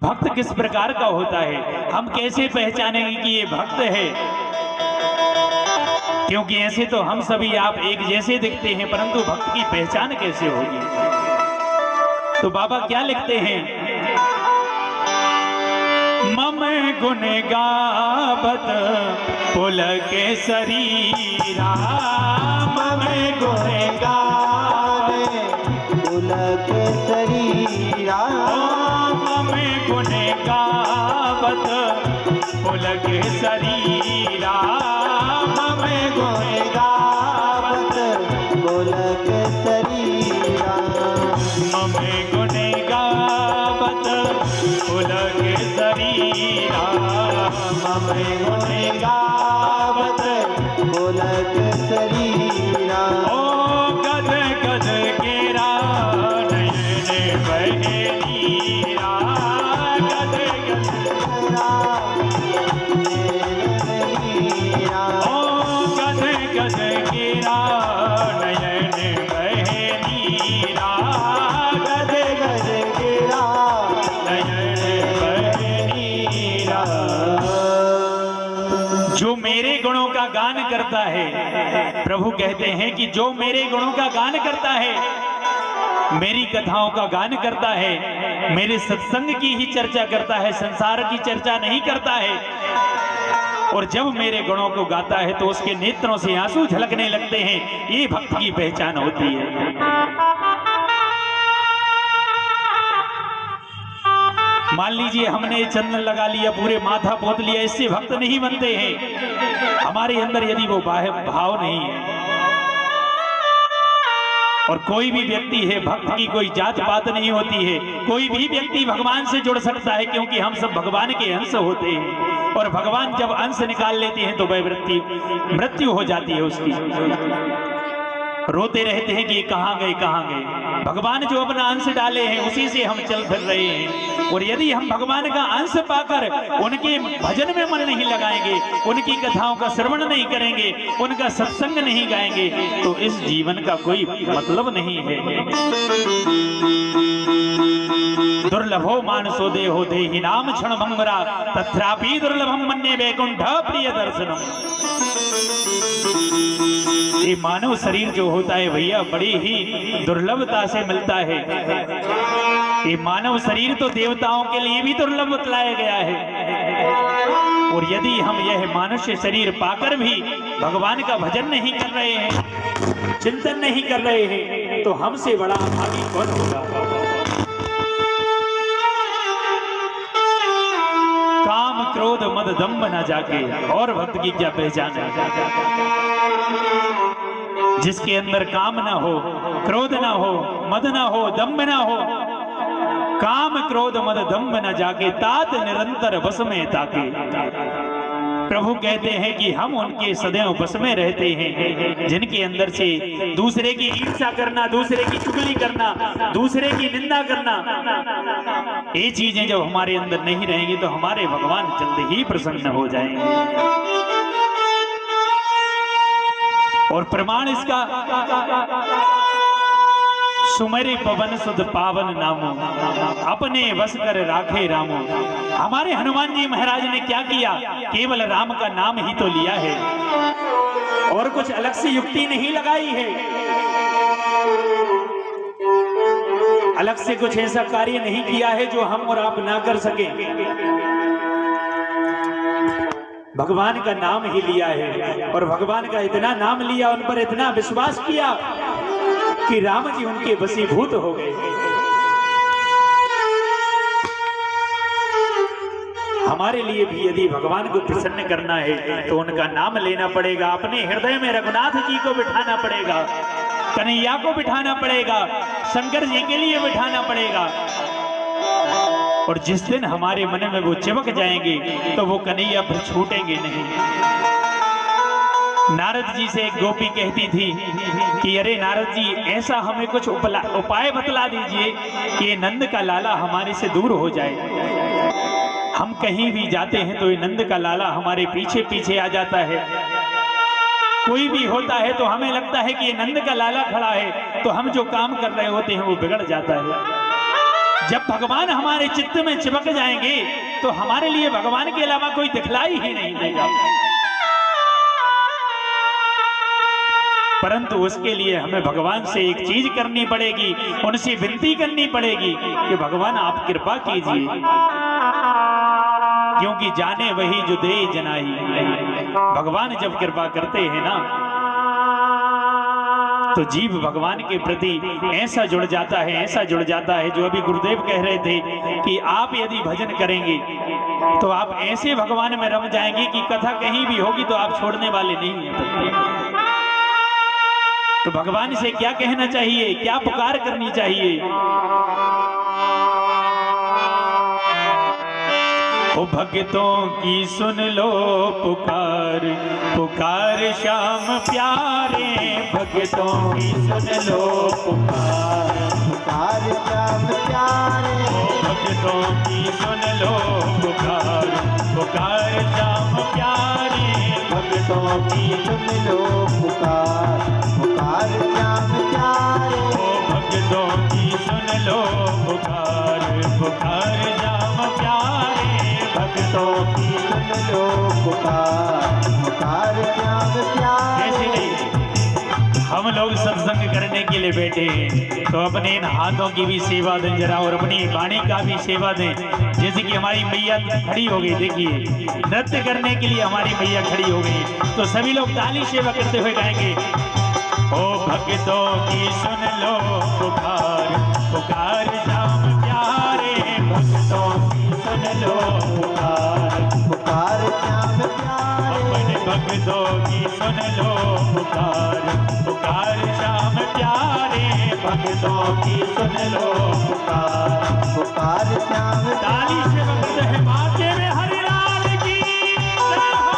भक्त किस प्रकार का होता है, हम कैसे पहचानेंगे कि ये भक्त है? क्योंकि ऐसे तो हम सभी आप एक जैसे दिखते हैं, परंतु भक्त की पहचान कैसे होगी? तो बाबा क्या लिखते हैं? मम गुण गावत पुलक शरीरा, मम गुण गावे पुलक शरीरा, मम गुण गावत पुलक शरीरा, मम गुण गावत पुलक शरीरा, मम गुण गावत पुलक शरीरा, मम गुण गावत पुलक शरीरा। ओ गद गद केरा नयन बहे नीरा, गद गद केरा नयन नीरा, ओ गद गद केरा नयन बहे नीरा, गद गद केरा नयन बहे नीरा। जो मेरे गुणों का गान करता है, प्रभु कहते हैं कि जो मेरे गुणों का गान करता है, मेरी कथाओं का गान करता है, मेरे सत्संग की ही चर्चा करता है, संसार की चर्चा नहीं करता है, और जब मेरे गुणों को गाता है तो उसके नेत्रों से आंसू झलकने लगते हैं, ये भक्त की पहचान होती है। मान लीजिए हमने चंदन लगा लिया, पूरे माथा पोत लिया, इससे भक्त नहीं बनते हैं। हमारे अंदर यदि वो भाव नहीं है, और कोई भी व्यक्ति है, भक्त की कोई जात पात नहीं होती है, कोई भी व्यक्ति भगवान से जुड़ सकता है, क्योंकि हम सब भगवान के अंश होते हैं, और भगवान जब अंश निकाल लेते हैं तो वह मृत्यु हो जाती है उसकी। रोते रहते हैं कि ये कहाँ गए कहाँ गए। भगवान जो अपना अंश डाले हैं उसी से हम चल फिर रहे हैं, और यदि हम भगवान का अंश पाकर उनके भजन में मन नहीं लगाएंगे, उनकी कथाओं का श्रवण नहीं करेंगे, उनका सत्संग नहीं गाएंगे, तो इस जीवन का कोई मतलब नहीं है। दुर्लभो मानसो देहो देहि नाम क्षण भंगरा, तथापि दुर्लभम मन्ये वैकुंठ प्रिय दर्शनम। ये मानव शरीर जो होता है भैया, बड़ी ही दुर्लभता से मिलता है। ये मानव शरीर तो देवताओं के लिए भी दुर्लभ बतलाया गया है, और यदि हम यह मनुष्य शरीर पाकर भी भगवान का भजन नहीं कर रहे हैं, चिंतन नहीं कर रहे हैं, तो हमसे बड़ा भागी कौन होगा? काम क्रोध मद दंभ न जाके, और भक्त की क्या पहचान है? जिसके अंदर काम ना हो, क्रोध ना हो, मद ना हो, दंभ ना हो, काम क्रोध मद दंभ न जाके, तात निरंतर बस में ताके। प्रभु कहते हैं कि हम उनके सदैव बस में रहते हैं, जिनके अंदर से दूसरे की ईर्ष्या करना, दूसरे की चुगली करना, दूसरे की निंदा करना, ये चीजें जब हमारे अंदर नहीं रहेंगी तो हमारे भगवान जल्द ही प्रसन्न हो जाएंगे। और प्रमाण इसका, सुमरे पवन सुध पावन नामो, अपने बस कर राखे रामो। हमारे हनुमान जी महाराज ने क्या किया? केवल राम का नाम ही तो लिया है, और कुछ अलग से युक्ति नहीं लगाई है, अलग से कुछ ऐसा कार्य नहीं किया है जो हम और आप ना कर सके। भगवान का नाम ही लिया है, और भगवान का इतना नाम लिया, उन पर इतना विश्वास किया कि राम जी उनके वशीभूत हो गए। हमारे लिए भी यदि भगवान को प्रसन्न करना है तो उनका नाम लेना पड़ेगा, अपने हृदय में रघुनाथ जी को बिठाना पड़ेगा, कन्हैया को बिठाना पड़ेगा, शंकर जी के लिए बिठाना पड़ेगा। और जिस दिन हमारे मन में वो चिपक जाएंगे तो वो कन्हैया फिर छूटेंगे नहीं। नारद जी से एक गोपी कहती थी कि अरे नारद जी, ऐसा हमें कुछ उपाय बतला दीजिए कि ये नंद का लाला हमारे से दूर हो जाए। हम कहीं भी जाते हैं तो ये नंद का लाला हमारे पीछे पीछे आ जाता है। कोई भी होता है तो हमें लगता है कि ये नंद का लाला खड़ा है, तो हम जो काम कर रहे होते हैं वो बिगड़ जाता है। जब भगवान हमारे चित्त में चिपक जाएंगे तो हमारे लिए भगवान के अलावा कोई दिखलाई ही नहीं देगा। परंतु उसके लिए हमें भगवान से एक चीज करनी पड़ेगी, उनसे विनती करनी पड़ेगी कि भगवान आप कृपा कीजिए, क्योंकि जाने वही जो दे जनाई। भगवान जब कृपा करते हैं ना तो जीव भगवान के प्रति ऐसा जुड़ जाता है, ऐसा जुड़ जाता है। जो अभी गुरुदेव कह रहे थे कि आप यदि भजन करेंगे तो आप ऐसे भगवान में रम जाएंगे कि कथा कहीं भी होगी तो आप छोड़ने वाले नहीं हैं। तो भगवान से क्या कहना चाहिए, क्या पुकार करनी चाहिए? ओ भक्तों की सुन लो पुकार, पुकार श्याम प्यारे। भक्तों की सुन लो पुकार, पुकार श्याम प्यारे। ओ भक्तों की सुन लो पुकार, पुकार श्याम प्यारे। भक्तों की सुन लो पुकार, पुकार श्याम प्यारे। ओ भक्तों की सुन लो पुकार, पुकार श्याम प्यारे। भक्तों की सुन लो पुकार, पुकार श्याम प्यारे। ऐसे नहीं, हम लोग सत्संग करने के लिए बैठे हैं तो अपने इन हाथों की भी सेवा दें जरा, और अपनी वाणी का भी सेवा दें। जैसे कि हमारी मैया खड़ी हो गई, देखिए नृत्य करने के लिए हमारी मैया खड़ी हो गई, तो सभी लोग ताली सेवा करते हुए गाएंगे। ओ भक्तों की सुन लो पुकार, पुकार श्याम प्यारे। भक्तों की सुन लो पुकार, पुकार श्याम प्यारे। अपने भक्तों की सुन लो पुकार, पुकार श्याम प्यारे। भक्तों की सुन लो पुकार, पुकार श्याम ताली से वक्त है माथे में हरिलाल की जय हो।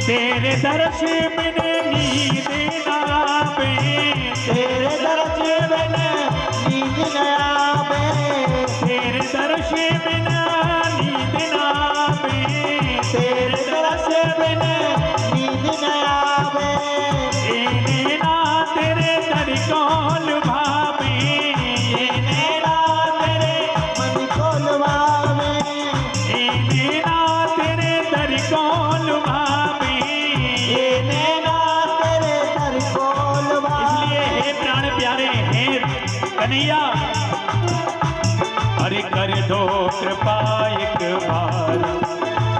तेरे दर्श बिन नींद न आवे, तेरे दर्श बिन नींद न आवे। तेरे दर्श बिन नींद न आवे, तेरे दर्श बिन नींद न आवे। ए नैना तेरे दर को लुभावे, ए नैना तेरे मन को लुभावे। ए नैना तेरे दर को लुभावे। ये नैना तेरे दर को लुभावे। इसलिए हे प्राण प्यारे हे कन्हैया, अरे कर दो कृपा एक बार।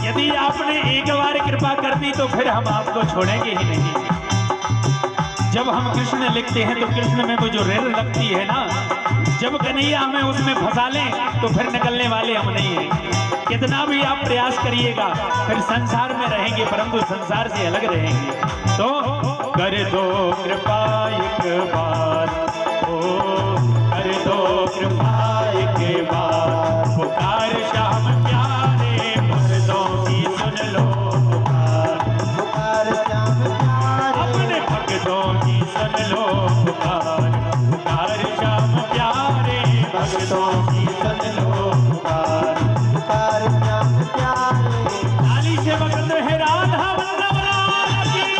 यदि आपने एक बार कृपा कर दी तो फिर हम आपको छोड़ेंगे ही नहीं। जब हम कृष्ण लिखते हैं तो कृष्ण में वो जो रेल लगती है ना, जब कन्हैया हमें उसमें फंसा लें तो फिर निकलने वाले हम नहीं हैं। कितना भी आप प्रयास करिएगा फिर संसार में रहेंगे, परंतु संसार से अलग रहेंगे। तो कर दो कृपा एक बार, ओ कर दो कृपा एक बार। पुकार श्याम प्यारे, भक्तों की सुन लो पुकार, पुकार श्याम प्यारे। अपने भक्तों की सुन लो पुकार, पुकार श्याम प्यारे। भक्तों की सुन लो पुकार, पुकार श्याम प्यारे। ताली से वक्त है राधा वल्लभ लाल की।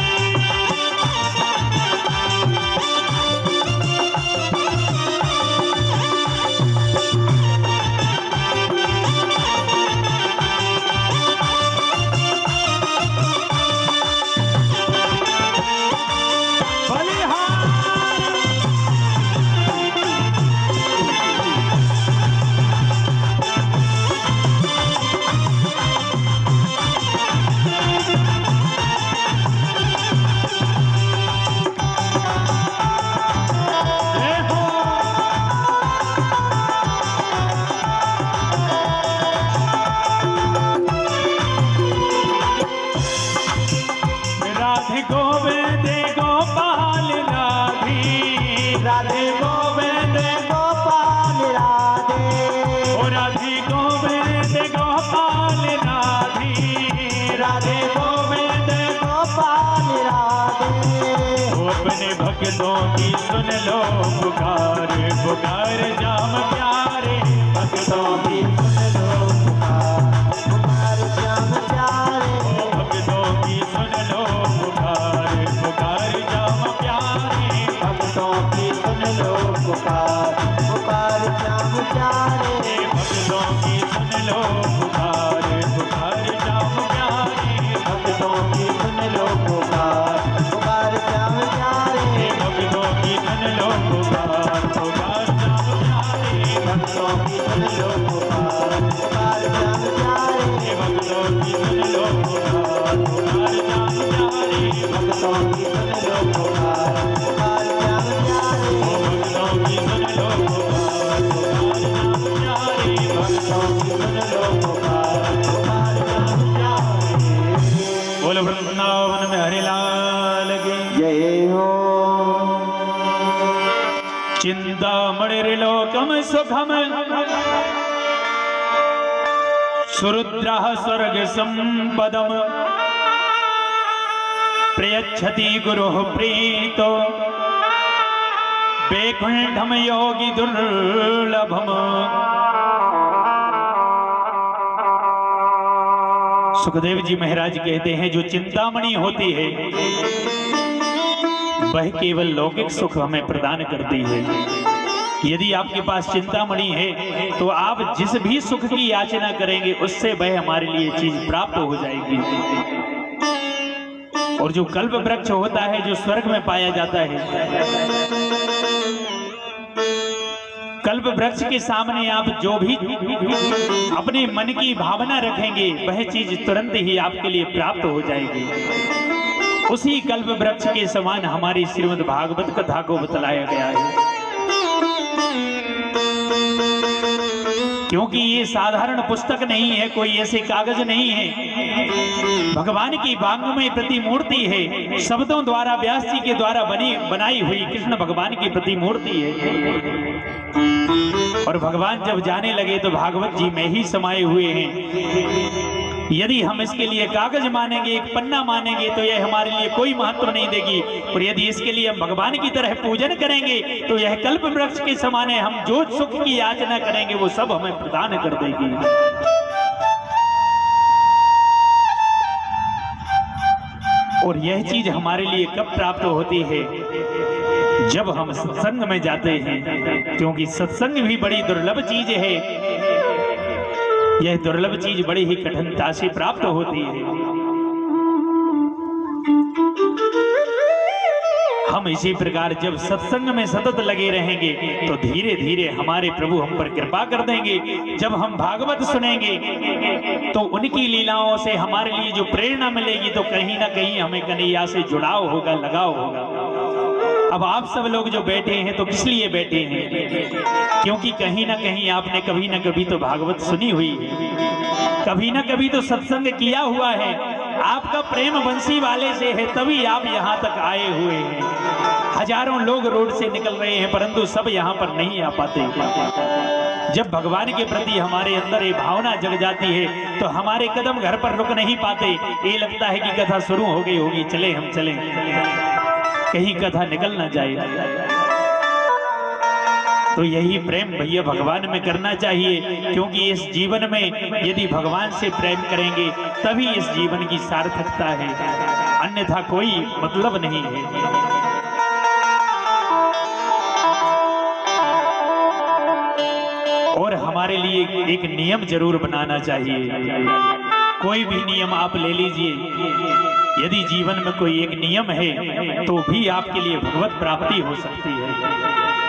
राधे गोविंद गोपाल राधे, राधे गोविंद गोपाल राधे, ओ राधे गोविंद गोपाल राधे, राधे गोविंद गोपाल राधे। ओ अपने भक्तों की सुन लो पुकार, पुकार जाम प्यारे भक्तों की सुन लो पुकार, पुकार श्याम प्यारे, ओ भक्तों की सुन लो पुकार, पुकार जाम प्यारे भक्तों की सुन लो पुकार, पुकार श्याम प्यारे, भक्तों की सुन लो पुकार, पुकार जाम प्यारे भक्तों की सुन लो पुकार, पुकार श्याम प्यारे, भक्तों की सुन लो पुकार, पुकार जाम प्यारे भक्तों की सुन लो पुकार, पुकार श्याम प्यारे, भक्तों की सुन लो पुकार, पुकार जाम प्यारे भक्तों की सुन लो पुकार, पुकार श्याम प्यारे, भक्तों की सुन लो पुकार, पुकार जाम प्यारे भक्तों की सुन लो पुकार, पुकार श्याम प्यारे। बोल वृंदावन में हरिलाल की जय हो। चिंतामणिर्लोकम सुखम सुरुद्रः स्वर्ग संपदम प्रयच्छति गुरुः प्रीतो वैकुंठम योगी दुर्लभम। सुखदेव जी महाराज कहते हैं जो चिंतामणि होती है वह केवल लौकिक सुख हमें प्रदान करती है। यदि आपके पास चिंतामणि है तो आप जिस भी सुख की याचना करेंगे उससे वह हमारे लिए चीज प्राप्त हो जाएगी। और जो कल्प वृक्ष होता है जो स्वर्ग में पाया जाता है, कल्प वृक्ष के सामने आप जो भी अपने मन की भावना रखेंगे वह चीज तुरंत ही आपके लिए प्राप्त हो जाएगी। उसी कल्प वृक्ष के समान हमारी श्रीमद् भागवत कथा को बतलाया गया है। क्योंकि ये साधारण पुस्तक नहीं है, कोई ऐसे कागज नहीं है, भगवान की वांग्मय प्रतिमूर्ति है, शब्दों द्वारा व्यास जी के द्वारा बनाई हुई कृष्ण भगवान की प्रतिमूर्ति है। और भगवान जब जाने लगे तो भागवत जी में ही समाये हुए हैं। यदि हम इसके लिए कागज मानेंगे, एक पन्ना मानेंगे तो यह हमारे लिए कोई महत्व नहीं देगी। और यदि इसके लिए हम भगवान की तरह पूजन करेंगे तो यह कल्प वृक्ष के समान है। हम जो सुख की याचना करेंगे वो सब हमें प्रदान कर देगी। और यह चीज हमारे लिए कब प्राप्त होती है? जब हम सत्संग में जाते हैं, क्योंकि सत्संग भी बड़ी दुर्लभ चीज है। यह दुर्लभ चीज बड़ी ही कठिनता से प्राप्त होती है। हम इसी प्रकार जब सत्संग में सतत लगे रहेंगे तो धीरे धीरे हमारे प्रभु हम पर कृपा कर देंगे। जब हम भागवत सुनेंगे तो उनकी लीलाओं से हमारे लिए जो प्रेरणा मिलेगी तो कहीं ना कहीं हमें कन्हैया से जुड़ाव होगा, लगाव होगा। अब आप सब लोग जो बैठे हैं तो किस लिए बैठे हैं? क्योंकि कहीं ना कहीं आपने कभी ना कभी तो भागवत सुनी हुई है, कभी ना कभी तो सत्संग किया हुआ है। आपका प्रेम बंसी वाले से है तभी आप यहाँ तक आए हुए हैं। हजारों लोग रोड से निकल रहे हैं परंतु सब यहाँ पर नहीं आ पाते। जब भगवान के प्रति हमारे अंदर ये भावना जग जाती है तो हमारे कदम घर पर रुक नहीं पाते। ये लगता है कि कथा शुरू हो गई होगी, चले हम चलें, कहीं कथा निकल ना जाए। तो यही प्रेम भैया भगवान में करना चाहिए, क्योंकि इस जीवन में यदि भगवान से प्रेम करेंगे तभी इस जीवन की सार्थकता है, अन्यथा कोई मतलब नहीं है। और हमारे लिए एक नियम जरूर बनाना चाहिए। कोई भी नियम आप ले लीजिए, यदि जीवन में कोई एक नियम है तो भी आपके लिए भगवत प्राप्ति हो सकती है।